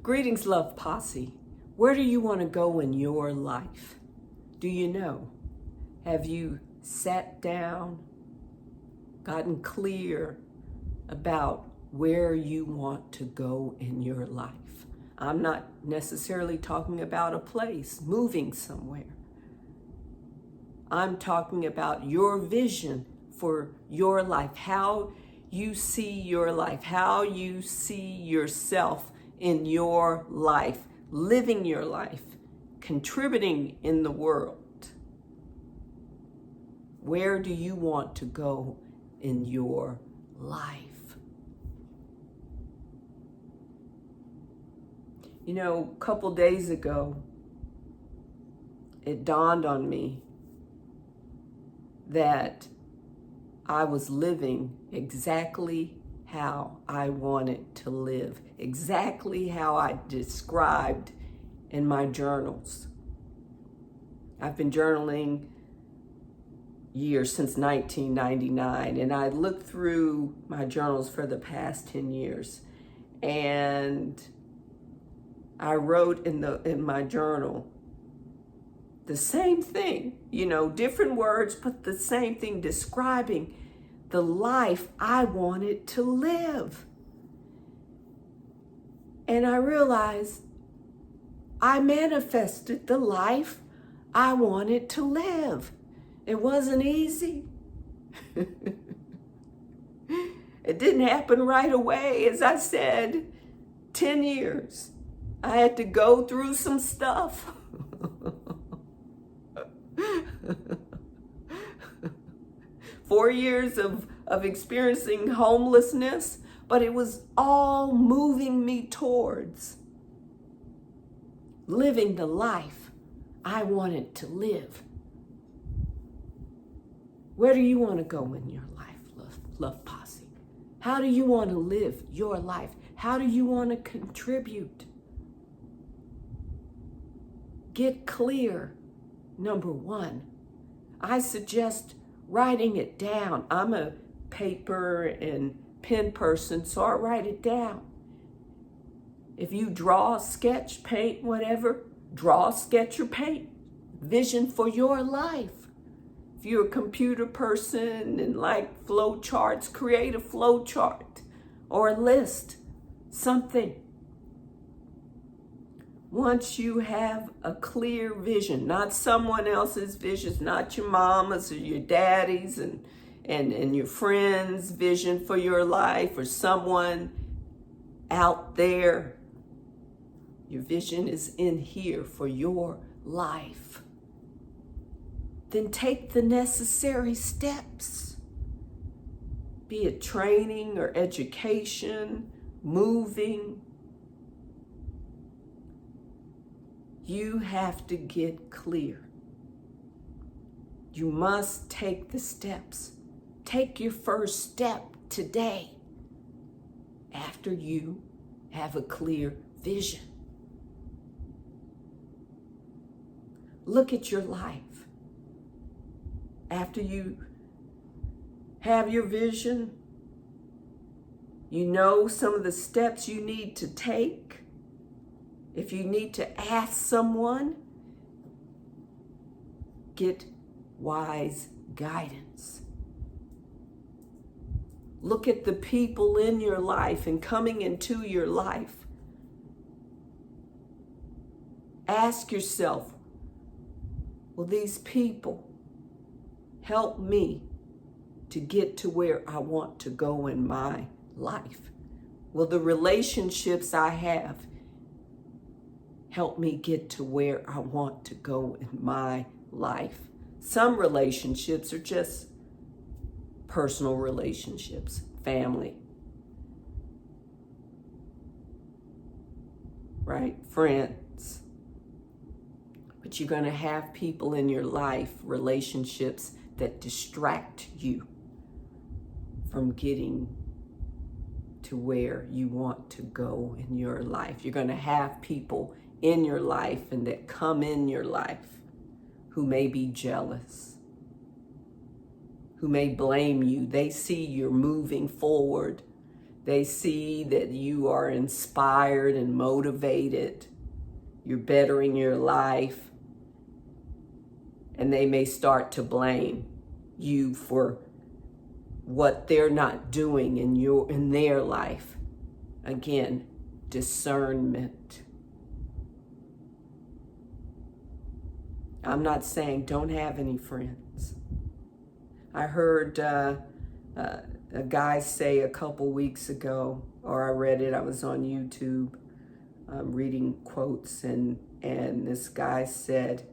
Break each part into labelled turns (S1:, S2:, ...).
S1: Greetings, Love Posse. Where do you want to go in your life? Do you know? Have you sat down, gotten clear about where you want to go in your life? I'm not necessarily talking about a place, moving somewhere. I'm talking about your vision for your life, how you see your life, how you see yourself in your life, living your life, contributing in the world. Where do you want to go in your life? You know, a couple days ago, it dawned on me that I was living exactly how I wanted to live, exactly how I described in my journals. I've been journaling years since 1999, and I looked through my journals for the past 10 years, and I wrote in my journal the same thing, different words, but the same thing, describing the life I wanted to live. And I realized I manifested the life I wanted to live. It wasn't easy. It didn't happen right away. As I said, 10 years. I had to go through some stuff. 4 years of experiencing homelessness, but it was all moving me towards living the life I wanted to live. Where do you want to go in your life, Love Posse? How do you want to live your life? How do you want to contribute? Get clear. Number one, I suggest writing it down. I'm a paper and pen person, so I write it down. If you draw, sketch, paint, whatever, draw, sketch, or paint. Vision for your life. If you're a computer person and like flow charts, create a flow chart or a list, something. Once you have a clear vision, not someone else's visions, not your mama's or your daddy's and your friend's vision for your life or someone out there. Your vision is in here for your life. Then take the necessary steps. Be it training or education, moving. You have to get clear. You must take the steps. Take your first step today after you have a clear vision. Look at your life. After you have your vision, you know some of the steps you need to take. If you need to ask someone, get wise guidance. Look at the people in your life and coming into your life. Ask yourself, will these people help me to get to where I want to go in my life? Will the relationships I have help me get to where I want to go in my life? Some relationships are just personal relationships, family, right? Friends. But you're going to have people in your life, relationships that distract you from getting to where you want to go in your life. You're going to have people in your life and that come in your life who may be jealous, who may blame you. They see you're moving forward They see that you are inspired and motivated. You're bettering your life. And they may start to blame you for what they're not doing in their life. Again, discernment. I'm not saying don't have any friends. I heard a guy say a couple weeks ago, or I read it, I was on YouTube reading quotes, and this guy said,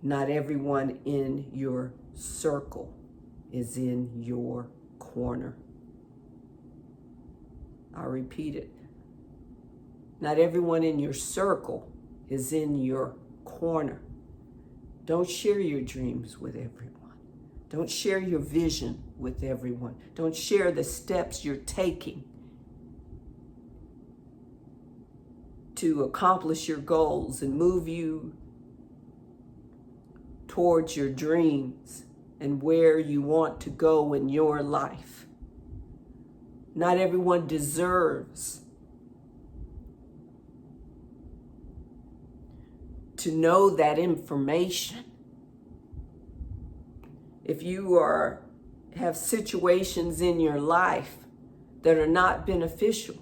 S1: not everyone in your circle is in your corner. I'll repeat it. Not everyone in your circle is in your corner. Don't share your dreams with everyone. Don't share your vision with everyone. Don't share the steps you're taking to accomplish your goals and move you towards your dreams and where you want to go in your life. Not everyone deserves to know that information. If you have situations in your life that are not beneficial,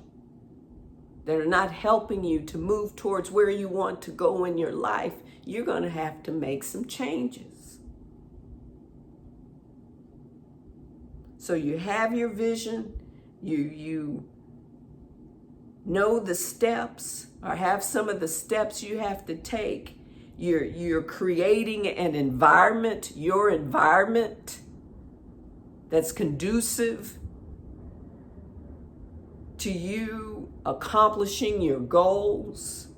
S1: that are not helping you to move towards where you want to go in your life, you're going to have to make some changes. So you have your vision, you know the steps, or have some of the steps you have to take. You're creating an environment, your environment, that's conducive to you accomplishing your goals.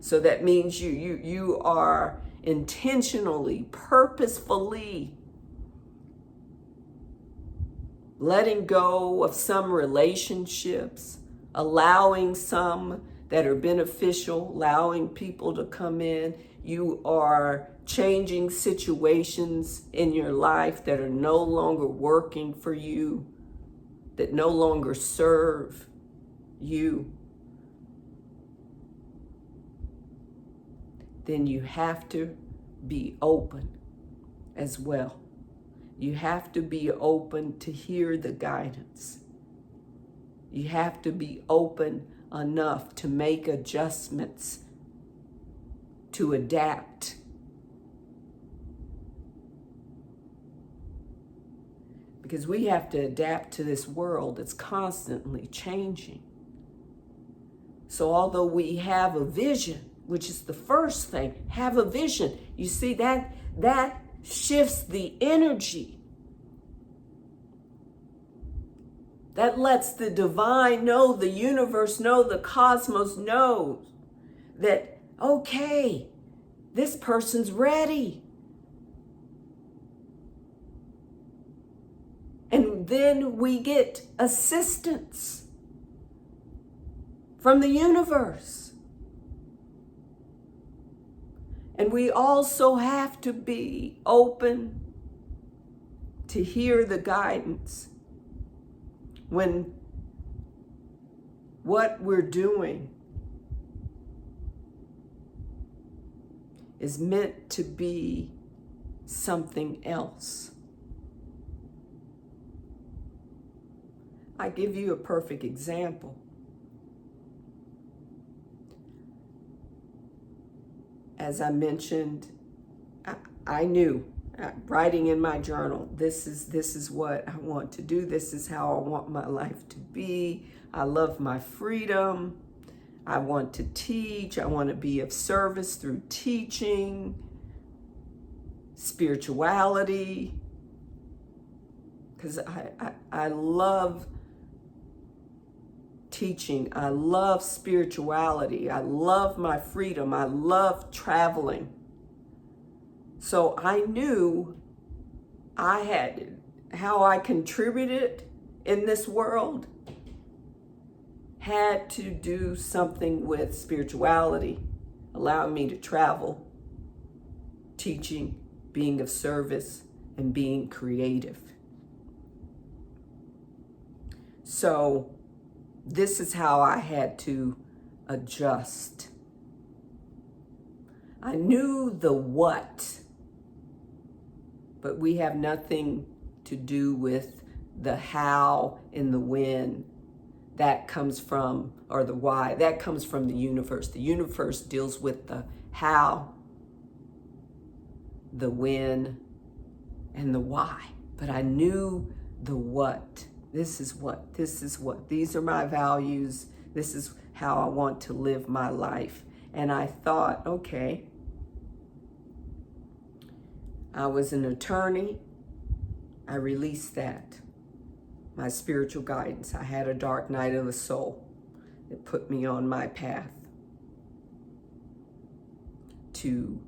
S1: So that means you are intentionally, purposefully letting go of some relationships, allowing some that are beneficial, allowing people to come in. You are changing situations in your life that are no longer working for you, that no longer serve you. Then you have to be open as well. You have to be open to hear the guidance. You have to be open enough to make adjustments, to adapt. Because we have to adapt to this world that's constantly changing. So although we have a vision, which is the first thing, have a vision. You see, that shifts the energy. That lets the divine know, the universe know, the cosmos knows that, okay, this person's ready. And then we get assistance from the universe. And we also have to be open to hear the guidance when what we're doing is meant to be something else. I give you a perfect example. As I mentioned, I knew, writing in my journal, this is what I want to do. This is how I want my life to be. I love my freedom. I want to teach. I want to be of service through teaching, spirituality, because I love teaching. I love spirituality. I love my freedom. I love traveling. So I knew I had how I contributed in this world had to do something with spirituality, allowing me to travel, teaching, being of service, and being creative. So this is how I had to adjust. I knew the what, but we have nothing to do with the how and the when. That comes from, or the why, that comes from the universe. The universe deals with the how, the when, and the why. But I knew the what. This is what. These are my values. This is how I want to live my life. And I thought, okay, I was an attorney. I released that. My spiritual guidance. I had a dark night of the soul that put me on my path to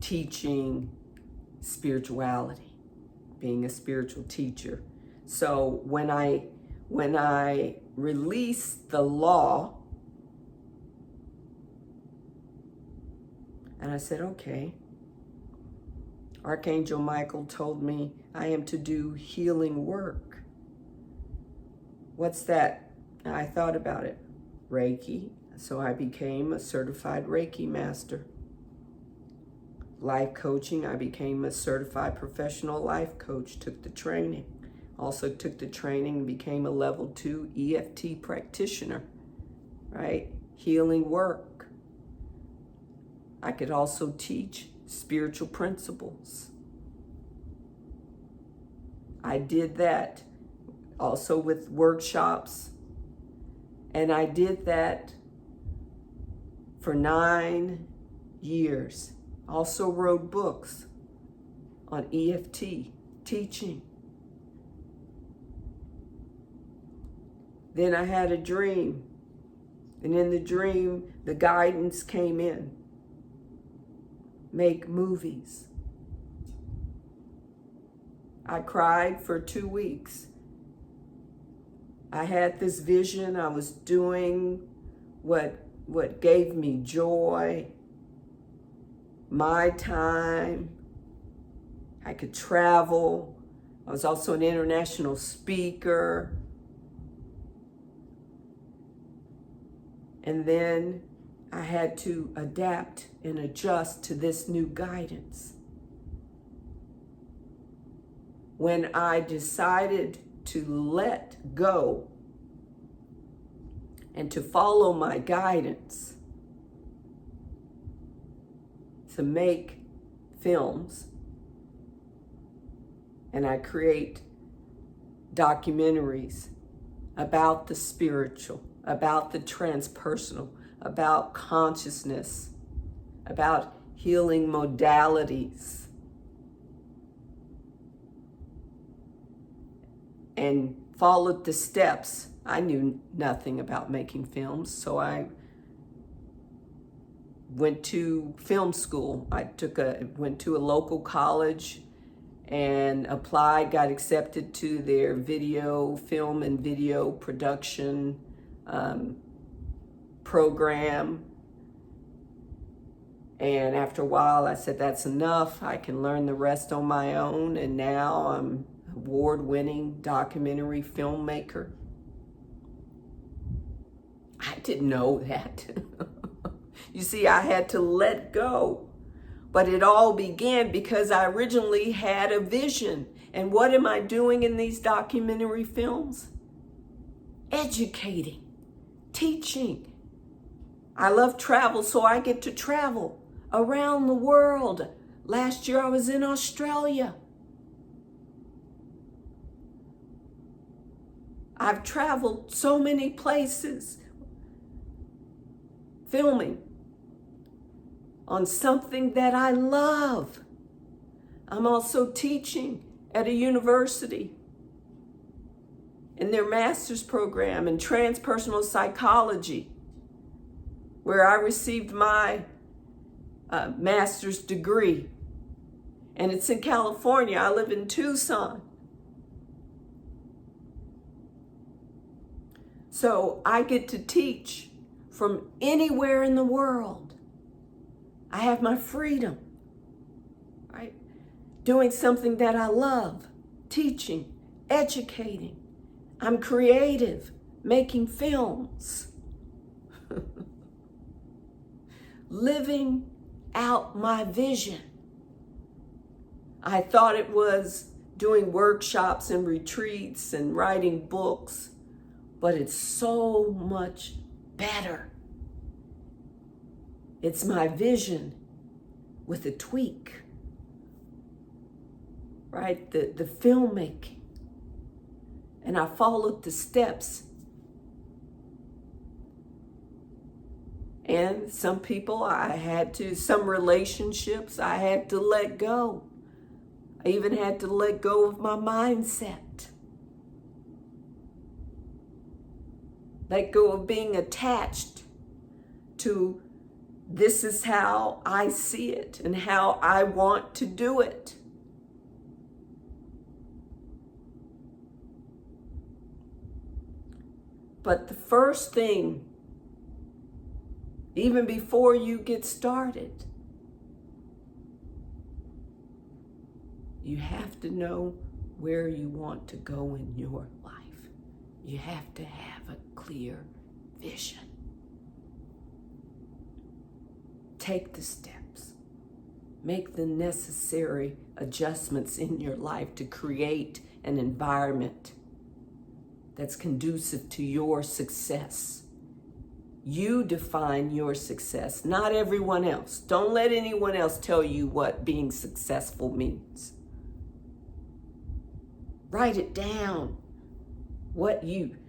S1: teaching spirituality, being a spiritual teacher. So when I released the law, and I said, okay, Archangel Michael told me I am to do healing work. What's that? I thought about it. Reiki. So I became a certified Reiki master. Life coaching. I became a certified professional life coach. Took the training. Also took the training and became a level 2 EFT practitioner. Right? Healing work. I could also teach spiritual principles. I did that also with workshops, and I did that for 9 years. Also wrote books on EFT teaching. Then I had a dream, and in the dream, the guidance came in. Make movies. I cried for 2 weeks. I had this vision. I was doing what gave me joy, my time. I could travel. I was also an international speaker. And then I had to adapt and adjust to this new guidance. When I decided to let go and to follow my guidance to make films, and I create documentaries about the spiritual, about the transpersonal, about consciousness, about healing modalities, and followed the steps. I knew nothing about making films, so I went to film school. I went to a local college and applied, got accepted to their film and video production program. And after a while, I said, that's enough. I can learn the rest on my own. And now I'm an award-winning documentary filmmaker. I didn't know that. You see, I had to let go. But it all began because I originally had a vision. And what am I doing in these documentary films? Educating, teaching. I love travel, so I get to travel around the world. Last year I was in Australia. I've traveled so many places filming on something that I love. I'm also teaching at a university in their master's program in transpersonal psychology, where I received my master's degree. And it's in California. I live in Tucson. So I get to teach from anywhere in the world. I have my freedom, right? Doing something that I love, teaching, educating, I'm creative, making films, living out my vision. I thought it was doing workshops and retreats and writing books, but it's so much better. It's my vision with a tweak, right? The filmmaking. And I followed the steps. And some people some relationships I had to let go. I even had to let go of my mindset. Let go of being attached to this is how I see it and how I want to do it. But the first thing, even before you get started, you have to know where you want to go in your life. You have to have a clear vision. Take the steps. Make the necessary adjustments in your life to create an environment that's conducive to your success. You define your success, not everyone else. Don't let anyone else tell you what being successful means. Write it down,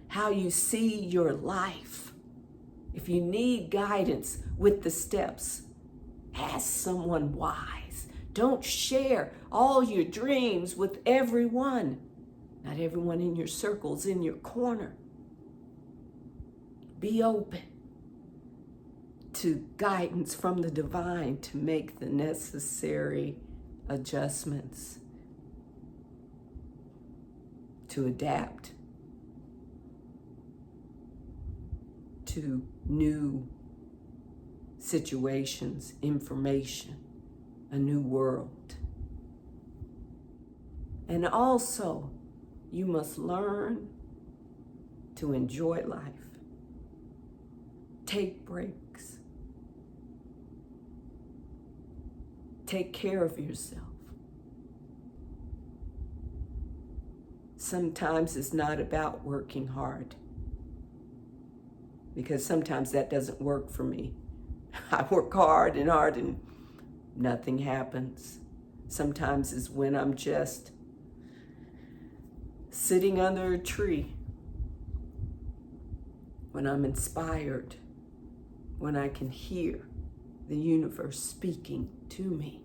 S1: how you see your life. If you need guidance with the steps, ask someone wise. Don't share all your dreams with everyone. Not everyone in your circle's in your corner. Be open to guidance from the divine to make the necessary adjustments, to adapt to new situations, information, a new world. And also, you must learn to enjoy life. Take breaks. Take care of yourself. Sometimes it's not about working hard, because sometimes that doesn't work for me. I work hard and nothing happens. Sometimes it's when I'm just sitting under a tree, when I'm inspired, when I can hear the universe speaking to me.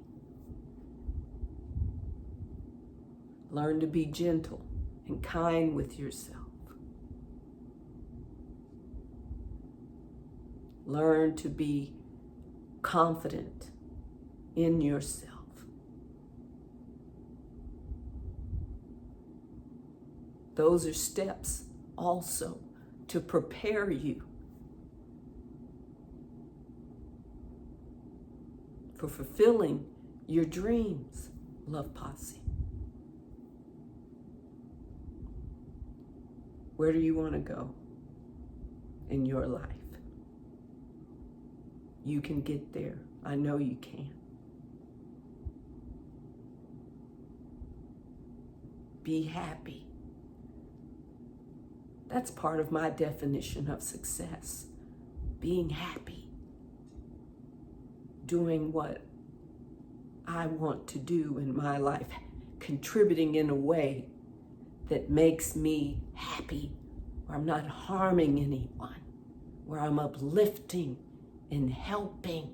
S1: Learn to be gentle and kind with yourself. Learn to be confident in yourself. Those are steps also to prepare you for fulfilling your dreams, Love Posse. Where do you want to go in your life? You can get there. I know you can. Be happy. That's part of my definition of success. Being happy. Doing what I want to do in my life. Contributing in a way that makes me happy, where I'm not harming anyone, where I'm uplifting and helping.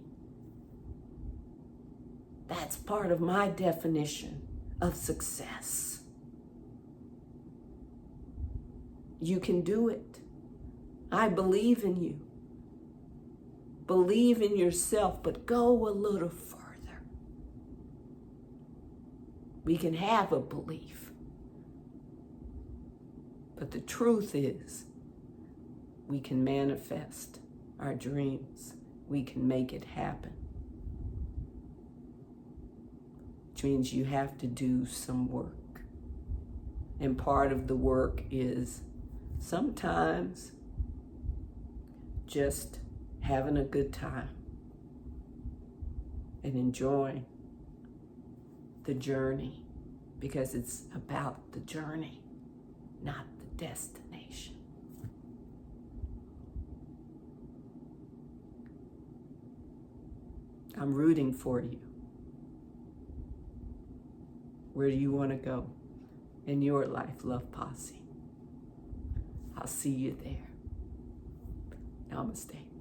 S1: That's part of my definition of success. You can do it. I believe in you. Believe in yourself, but go a little further. We can have a belief, but the truth is, we can manifest our dreams. We can make it happen. Which means you have to do some work. And part of the work is sometimes just having a good time and enjoying the journey, because it's about the journey, not the destination. I'm rooting for you. Where do you want to go in your life, Love Posse? I'll see you there. Namaste.